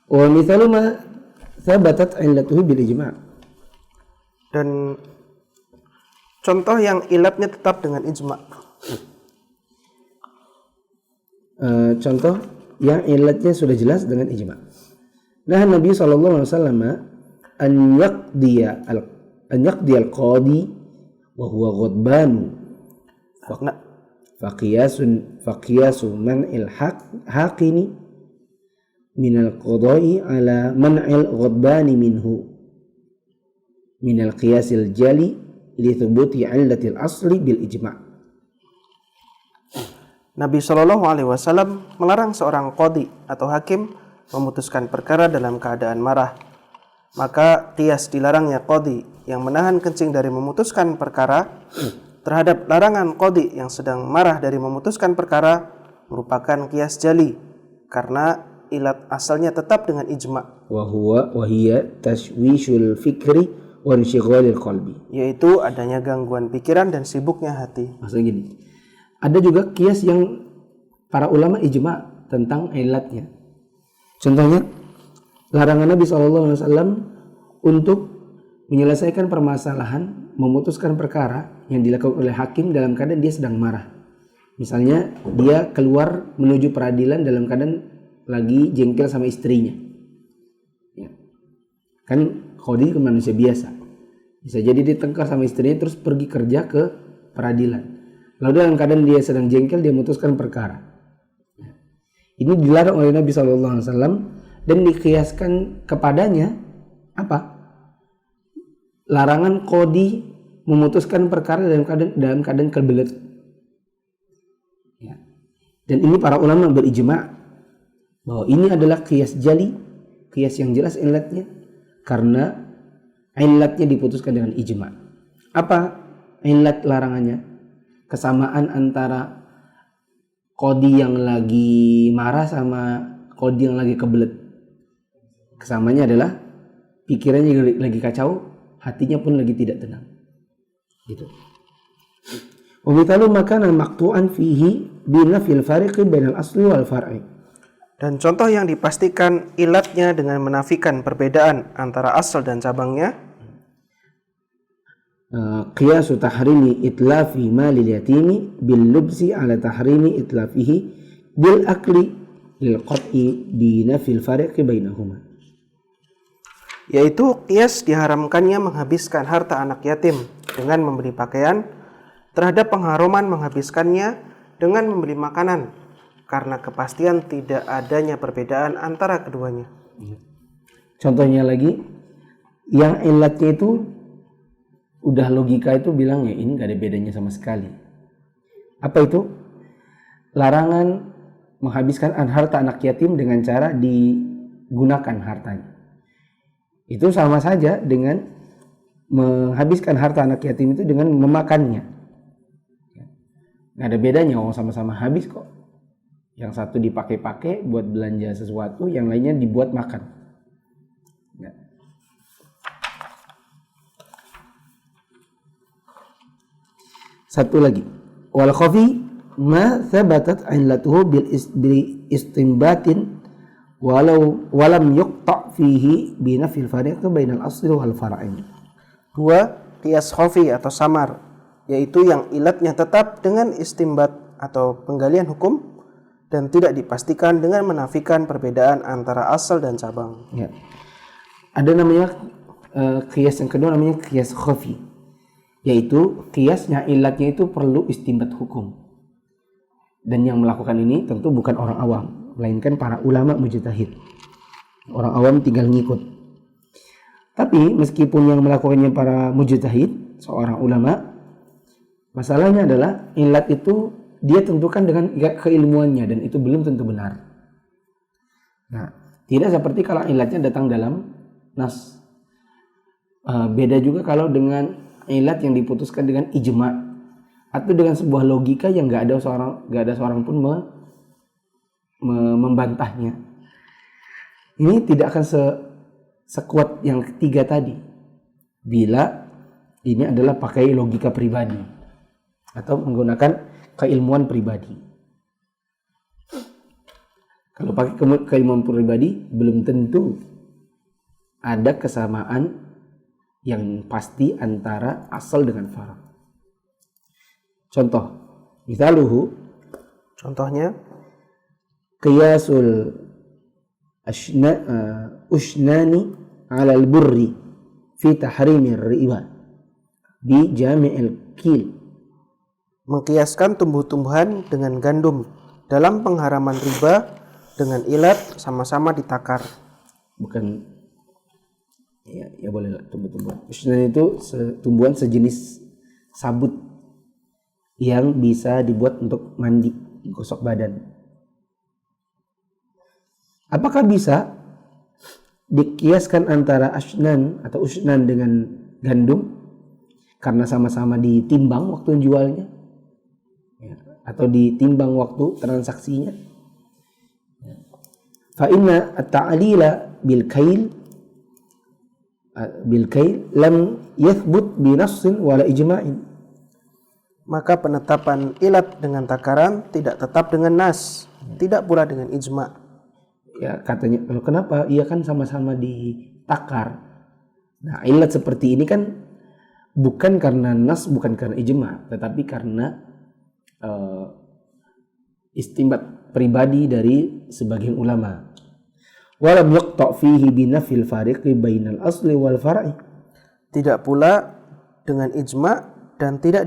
Wa mithalu ma thabatat illatuhu bil ijma'. Dan contoh yang ilatnya tetap dengan ijma'. Contoh yang ilatnya sudah jelas dengan ijma'. Nah, Nabi sallallahu alaihi wasallam an yaqdi al-qadi wa huwa ghadbanu. Faqiyasu man'il haqini min al-qada'i ala man'il ghadbani minhu min al-qiyasil jali li thubuti 'illatil asli bil ijma'. Nabi Shallallahu Alaihi Wasallam melarang seorang qadi atau hakim memutuskan perkara dalam keadaan marah. Maka qiyas dilarangnya qadi yang menahan kencing dari memutuskan perkara terhadap larangan qadi yang sedang marah dari memutuskan perkara merupakan qiyas jali karena ilat asalnya tetap dengan ijma'. Wa hiya tashwishul fikri wa inshighalil qalbi. Yaitu adanya gangguan pikiran dan sibuknya hati. Maksudnya gini. Ada juga qiyas yang para ulama ijma' tentang ilatnya. Contohnya larangan Nabi SAW untuk menyelesaikan permasalahan, memutuskan perkara yang dilakukan oleh hakim dalam keadaan dia sedang marah. Misalnya dia keluar menuju peradilan dalam keadaan lagi jengkel sama istrinya. Ya. Kan qadhi ke manusia biasa. Bisa jadi dia tengkar sama istrinya terus pergi kerja ke peradilan. Lalu dalam keadaan dia sedang jengkel, dia memutuskan perkara. Ini dilarang oleh Nabi SAW dan dikiaskan kepadanya apa? Larangan qadhi memutuskan perkara dalam keadaan kebelet. Ya. Dan ini para ulama berijma' bahwa ini adalah qiyas jali, qiyas yang jelas illatnya, karena illatnya diputuskan dengan ijma'. Apa illat larangannya? Kesamaan antara qadhi yang lagi marah sama qadhi yang lagi kebelet. Kesamanya adalah pikirannya lagi kacau, hatinya pun lagi tidak tenang. Gitu. Wa mithalu makana maqtu'an fihi binafil fariqi bainal asli wal far'i. Dan contoh yang dipastikan ilatnya dengan menafikan perbedaan antara asal dan cabangnya, qiyasu tahrimi itlafi malil yatimi bil lubsi ala tahrimi itlafihi bil akli lil qat'i binafil fariqi bainahuma. yaitu qiyas diharamkannya menghabiskan harta anak yatim dengan membeli pakaian terhadap pengharuman menghabiskannya dengan membeli makanan karena kepastian tidak adanya perbedaan antara keduanya. Contohnya lagi, yang ilatnya itu udah logika itu bilang ya ini gak ada bedanya sama sekali. Apa itu? Larangan menghabiskan harta anak yatim dengan cara digunakan hartanya. Itu sama saja dengan menghabiskan harta anak yatim itu dengan memakannya. Gak ada bedanya, sama-sama habis kok. Yang satu dipakai-pakai buat belanja sesuatu, yang lainnya dibuat makan. Ya. Satu lagi, wal khafi ma thabatat illatuhu bil istinbatin walam yuqta fihi binafil fariq bainal asli wal far'in. 2. Qiyas khafi atau samar, yaitu yang ilatnya tetap dengan istimbat atau penggalian hukum dan tidak dipastikan dengan menafikan perbedaan antara asal dan cabang. Ya. Ada namanya qiyas yang kedua namanya qiyas khafi, yaitu qiyasnya ilatnya itu perlu istimbat hukum. Dan yang melakukan ini tentu bukan orang awam, melainkan para ulama mujtahid. Orang awam tinggal ngikut. Tapi meskipun yang melakukannya para mujtahid, seorang ulama, masalahnya adalah ilat itu dia tentukan dengan keilmuannya dan itu belum tentu benar. Nah, tidak seperti kalau ilatnya datang dalam nas. Beda juga kalau dengan ilat yang diputuskan dengan ijma' atau dengan sebuah logika yang gak ada seorang pun membantahnya. Ini tidak akan sekuat yang ketiga tadi bila ini adalah pakai logika pribadi atau menggunakan keilmuan pribadi. Kalau pakai keilmuan pribadi belum tentu ada kesamaan yang pasti antara asal dengan far'u. Contoh, contohnya qiyasul usnani ala al-burri fi tahrimir riba bi jami'il kil. Mengkiaskan tumbuh-tumbuhan dengan gandum dalam pengharaman riba dengan ilat sama-sama ditakar. Bukan ya boleh lah tumbuh-tumbuhan. Usnan itu tumbuhan sejenis sabut yang bisa dibuat untuk mandi, gosok badan. Apakah bisa dikiaskan antara asnan atau usnan dengan gandum karena sama-sama ditimbang waktu jualnya atau ditimbang waktu transaksinya? Fa inna at-ta'lila bil kail lam yathbut bi nassin wala ijma'in. Maka penetapan ilat dengan takaran tidak tetap dengan nas, tidak pula dengan ijma'. Ya katanya, kenapa? Iya kan sama-sama ditakar. Nah, ilat seperti ini kan bukan karena nas, bukan karena ijma', tetapi karena istimbat pribadi dari sebagian ulama. Walam yaqta' fihi binafil fariqi bainal asli wal far'i. Tidak pula dengan ijma dan tidak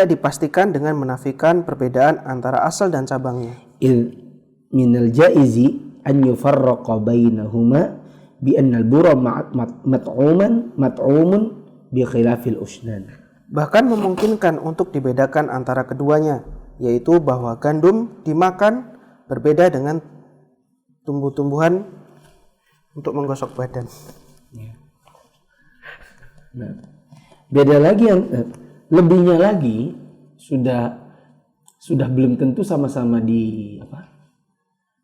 dipastikan dengan menafikan perbedaan antara asal dan cabangnya. Il minal jaizi an yufarraqa bainahuma bi anna al-burra mat'umun bi khilafil usnan. Bahkan memungkinkan untuk dibedakan antara keduanya, yaitu bahwa gandum dimakan berbeda dengan tumbuh-tumbuhan untuk menggosok badan. Nah, beda lagi yang lebihnya lagi sudah belum tentu sama-sama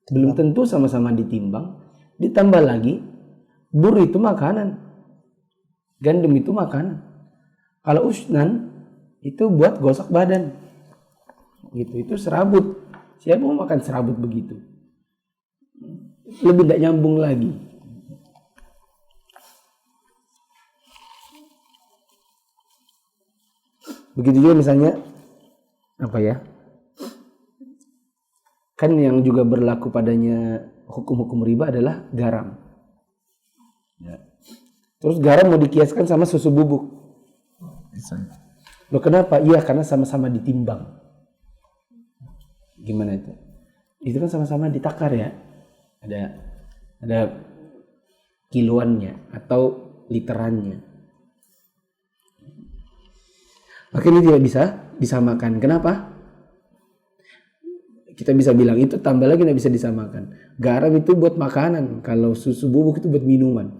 belum tentu sama-sama ditimbang. Ditambah lagi bur itu makanan, gandum itu makanan. Kalau usnan itu buat gosok badan, gitu. Itu serabut. Siapa mau makan serabut begitu? Lebih tidak nyambung lagi. Begitu juga misalnya kan yang juga berlaku padanya hukum-hukum riba adalah garam. Ya. Terus garam mau dikiaskan sama susu bubuk. Loh kenapa? Iya karena sama-sama ditimbang. Gimana itu? Itu kan sama-sama ditakar ya. Ada kiloannya atau literannya. Maka ini tidak bisa disamakan. Kenapa? Kita bisa bilang itu tambah lagi tidak bisa disamakan. Garam itu buat makanan, kalau susu bubuk itu buat minuman.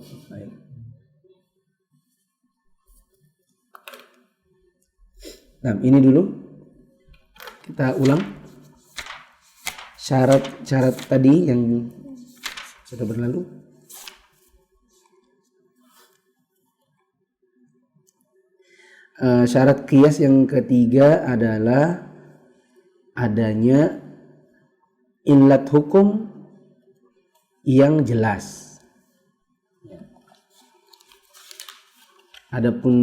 Nah, ini dulu kita ulang syarat tadi yang sudah berlalu. Syarat qiyas yang ketiga adalah adanya illat hukum yang jelas. Adapun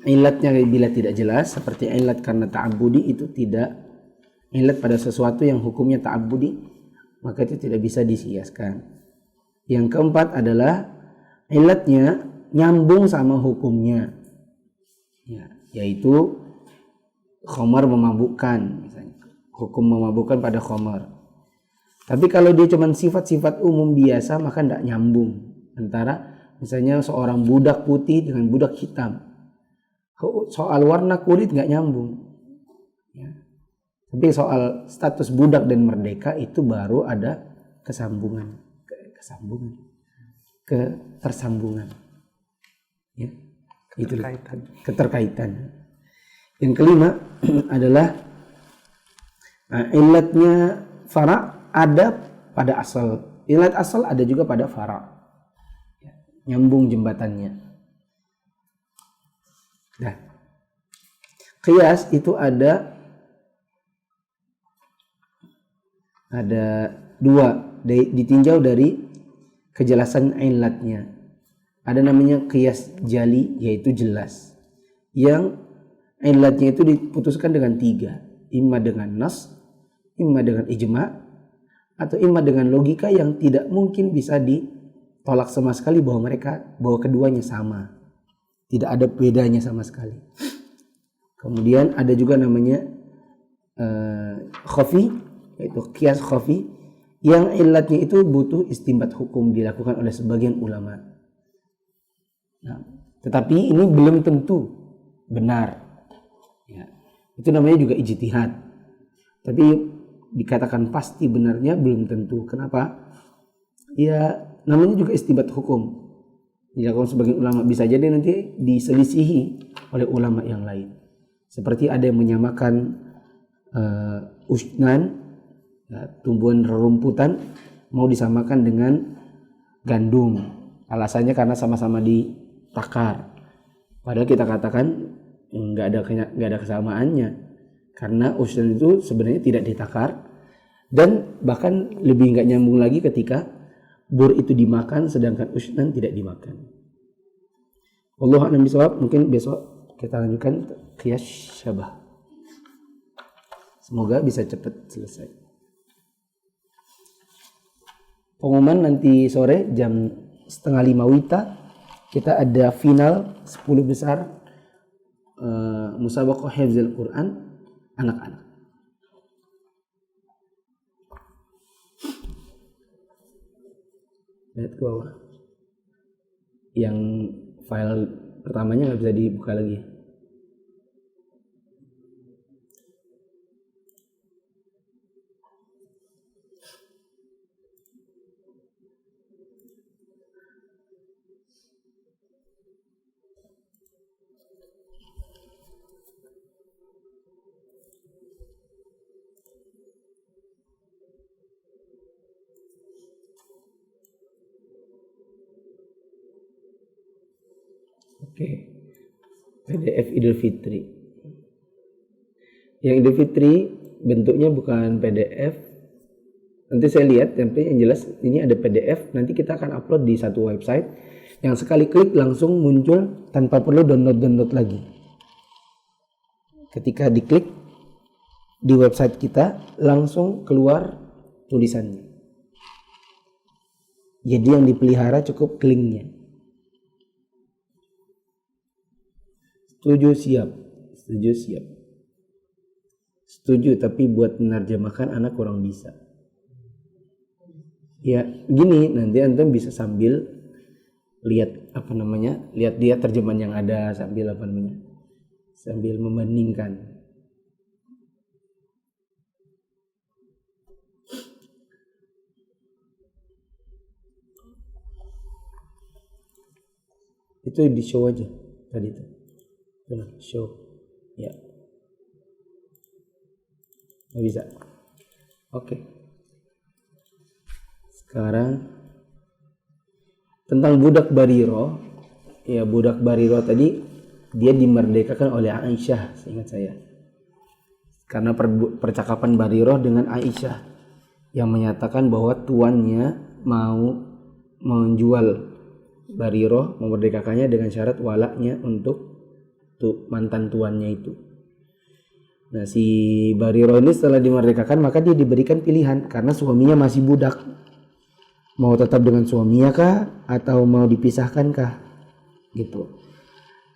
illatnya bila tidak jelas, seperti illat karena ta'abbudi, itu tidak illat pada sesuatu yang hukumnya ta'abbudi, maka itu tidak bisa disiaskan. Yang keempat adalah illatnya nyambung sama hukumnya, yaitu khamar memabukkan, misalnya hukum memabukkan pada khamar. Tapi kalau dia cuma sifat-sifat umum biasa, maka tidak nyambung antara misalnya seorang budak putih dengan budak hitam. Soal warna kulit nggak nyambung. Ya. Tapi soal status budak dan merdeka itu baru ada ketersambungan. Ya. Itu keterkaitan. Yang kelima adalah illatnya fara' ada pada asal. Illat asal ada juga pada fara'. Ya. Nyambung jembatannya. Nah, qiyas itu ada dua, ditinjau dari kejelasan illatnya. Ada namanya qiyas jali, yaitu jelas, yang illatnya itu diputuskan dengan tiga, imma dengan nas, imma dengan ijma', atau imma dengan logika yang tidak mungkin bisa ditolak sama sekali bahwa keduanya sama. Tidak ada bedanya sama sekali. Kemudian ada juga namanya khafi, yaitu qiyas khafi, yang illatnya itu butuh istinbat hukum dilakukan oleh sebagian ulama. Nah, tetapi ini belum tentu benar. Ya, itu namanya juga ijtihad. Tapi dikatakan pasti benarnya belum tentu. Kenapa? Ya, namanya juga istinbat hukum. Dilakukan sebagian ulama, bisa jadi nanti diselisihi oleh ulama yang lain. Seperti ada yang menyamakan usnan, ya, tumbuhan rerumputan, mau disamakan dengan gandum. Alasannya karena sama-sama ditakar. Padahal kita katakan nggak ada kesamaannya, karena usnan itu sebenarnya tidak ditakar, dan bahkan lebih nggak nyambung lagi ketika bur itu dimakan sedangkan usnan tidak dimakan. Wallahu a'lam bishawab. Mungkin besok kita lanjutkan qiyas syabah. Semoga bisa cepat selesai. pengumuman nanti sore jam 4:30 WITA kita ada final 10 besar musabaqah hifdzul Quran anak-anak. Lihat ke bawah. Yang file pertamanya nggak bisa dibuka lagi. Oke. PDF Idul Fitri. Yang Idul Fitri bentuknya bukan PDF. Nanti saya lihat, tapi yang jelas ini ada PDF. Nanti kita akan upload di satu website yang sekali klik langsung muncul tanpa perlu download lagi. Ketika diklik di website kita langsung keluar tulisannya. Jadi yang dipelihara cukup linknya. Setuju siap. Setuju tapi buat menerjemahkan anak kurang bisa. Ya gini, nanti antum bisa sambil lihat lihat dia terjemahan yang ada sambil sambil membandingkan. Itu di show aja tadi itu. Show. Ya. Nggak bisa. Oke. Sekarang tentang budak Bariro. Ya, budak Bariro tadi dia dimerdekakan oleh Aisyah, seingat saya. Karena percakapan Bariro dengan Aisyah yang menyatakan bahwa tuannya mau menjual Bariro, memerdekakannya dengan syarat walaknya untuk mantan tuannya itu. Nah, si Bariro ini setelah dimerdekakan maka dia diberikan pilihan karena suaminya masih budak. Mau tetap dengan suaminya kah atau mau dipisahkan kah? Gitu.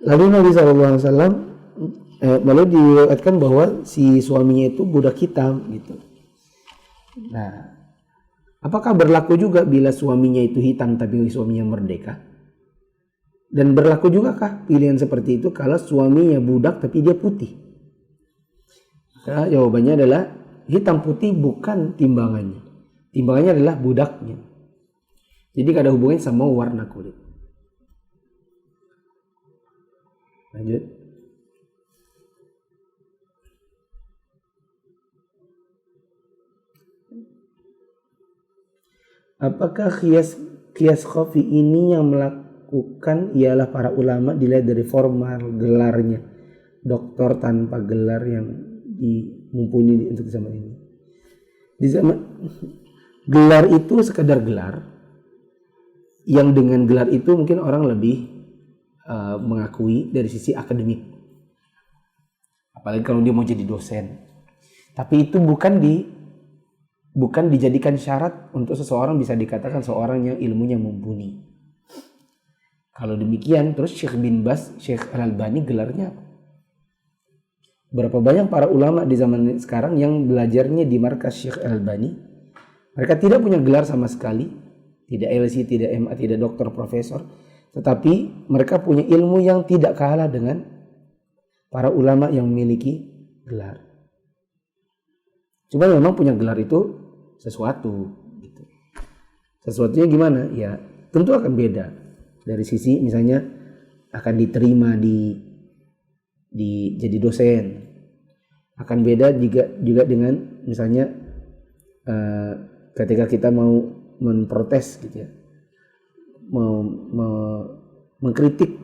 Lalu Nabi SAW lalu diriwayatkan bahwa si suaminya itu budak hitam gitu. Nah, apakah berlaku juga bila suaminya itu hitam tapi suaminya merdeka? Dan berlaku juga kah pilihan seperti itu kalau suaminya budak tapi dia putih? Nah, jawabannya adalah hitam putih bukan timbangannya. Timbangannya adalah budaknya. Jadi gak ada hubungannya sama warna kulit. Lanjut. Apakah kias khafi ini yang melakukan ialah para ulama dilihat dari formal gelarnya, doktor tanpa gelar yang mumpuni untuk zaman ini. Di zaman gelar itu sekedar gelar, yang dengan gelar itu mungkin orang lebih mengakui dari sisi akademik, apalagi kalau dia mau jadi dosen. Tapi itu bukan dijadikan syarat untuk seseorang bisa dikatakan seorang yang ilmunya mumpuni. Kalau demikian, terus Syekh bin Baz, Syekh Al-Albani gelarnya apa? Berapa banyak para ulama di zaman sekarang yang belajarnya di markas Syekh Al-Albani, mereka tidak punya gelar sama sekali, tidak LC, tidak MA, tidak doktor, profesor, tetapi mereka punya ilmu yang tidak kalah dengan para ulama yang memiliki gelar. Cuma memang punya gelar itu sesuatu gitu. Sesuatunya gimana? Ya tentu akan beda dari sisi misalnya akan diterima jadi dosen, akan beda juga dengan misalnya ketika kita mau memprotes gitu ya, mau mengkritik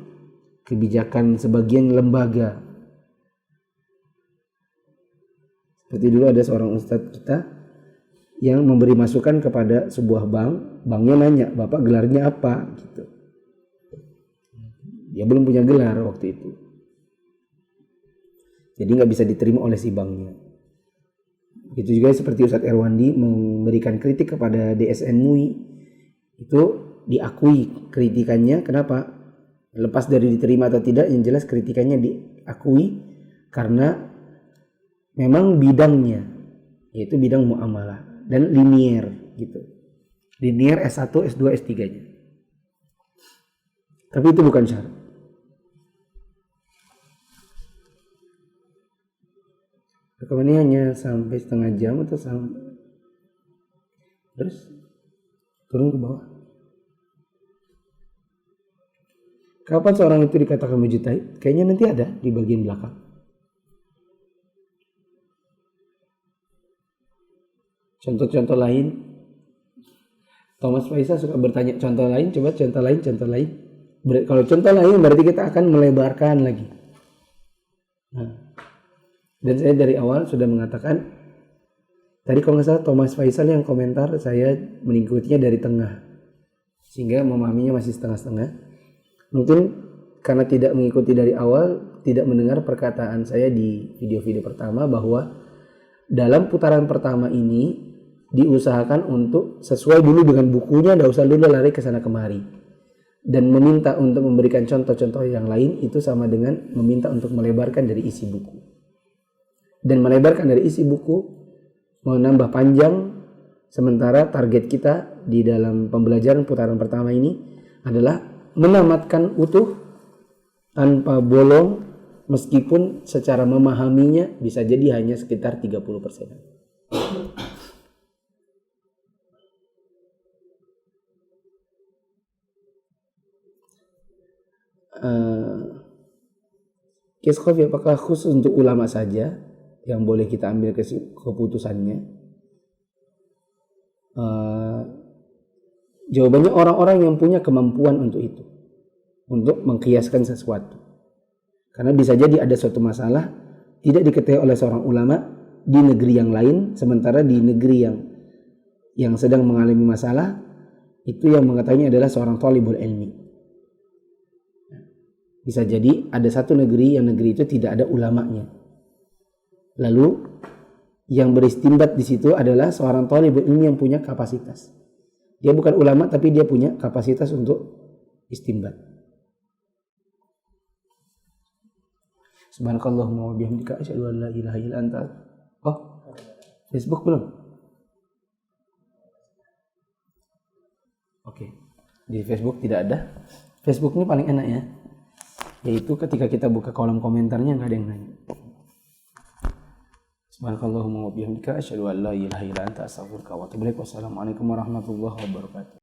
kebijakan sebagian lembaga. Seperti dulu ada seorang ustadz kita yang memberi masukan kepada sebuah bank, banknya nanya, "Bapak gelarnya apa?" gitu. Dia belum punya gelar waktu itu. Jadi nggak bisa diterima oleh si banknya. Begitu juga seperti Ustadz Erwandi memberikan kritik kepada DSN MUI itu diakui kritikannya. Kenapa? Lepas dari diterima atau tidak, yang jelas kritikannya diakui karena memang bidangnya yaitu bidang muamalah dan linier gitu. Linier S1, S2, S3-nya. Tapi itu bukan syarat. Rekaman ini hanya sampai setengah jam atau sampai terus turun ke bawah. Kapan seorang itu dikatakan mujtahid? Kayaknya nanti ada di bagian belakang. Contoh-contoh lain. Thomas Faisal suka bertanya contoh lain, coba contoh lain. Kalau contoh lain berarti kita akan melebarkan lagi. Nah, dan saya dari awal sudah mengatakan, tadi kalau nggak salah Thomas Faisal yang komentar, saya mengikutinya dari tengah, sehingga memahaminya masih setengah-setengah. Mungkin karena tidak mengikuti dari awal, tidak mendengar perkataan saya di video-video pertama bahwa dalam putaran pertama ini diusahakan untuk sesuai dulu dengan bukunya, tidak usah dulu lari ke sana kemari. Dan meminta untuk memberikan contoh-contoh yang lain itu sama dengan meminta untuk melebarkan dari isi buku. Dan melebarkan dari isi buku menambah panjang, sementara target kita di dalam pembelajaran putaran pertama ini adalah menamatkan utuh tanpa bolong, meskipun secara memahaminya bisa jadi hanya sekitar 30%. Case coffee apakah khusus untuk ulama saja yang boleh kita ambil keputusannya? Jawabannya orang-orang yang punya kemampuan untuk itu, untuk mengkiaskan sesuatu. Karena bisa jadi ada suatu masalah tidak diketahui oleh seorang ulama di negeri yang lain, sementara di negeri yang sedang mengalami masalah itu yang mengetahuinya adalah seorang thalibul ilmi. Bisa jadi ada satu negeri yang negeri itu tidak ada ulamanya. Lalu yang beristimbat di situ adalah seorang thalibul ilmi yang punya kapasitas. Dia bukan ulama tapi dia punya kapasitas untuk istimbat. Subhanakallahumma wa bihamdika asyhadu an la ilaha illa anta. Oh, Facebook belum? Oke. Di Facebook tidak ada. Facebook ini paling enak ya. Yaitu ketika kita buka kolom komentarnya nggak ada yang nanya. Subhanakallahumma wa bihamdika asyhadu an la ilaha illa anta astaghfiruka wa atubu ilaik. Wassalamualaikum warahmatullahi wabarakatuh.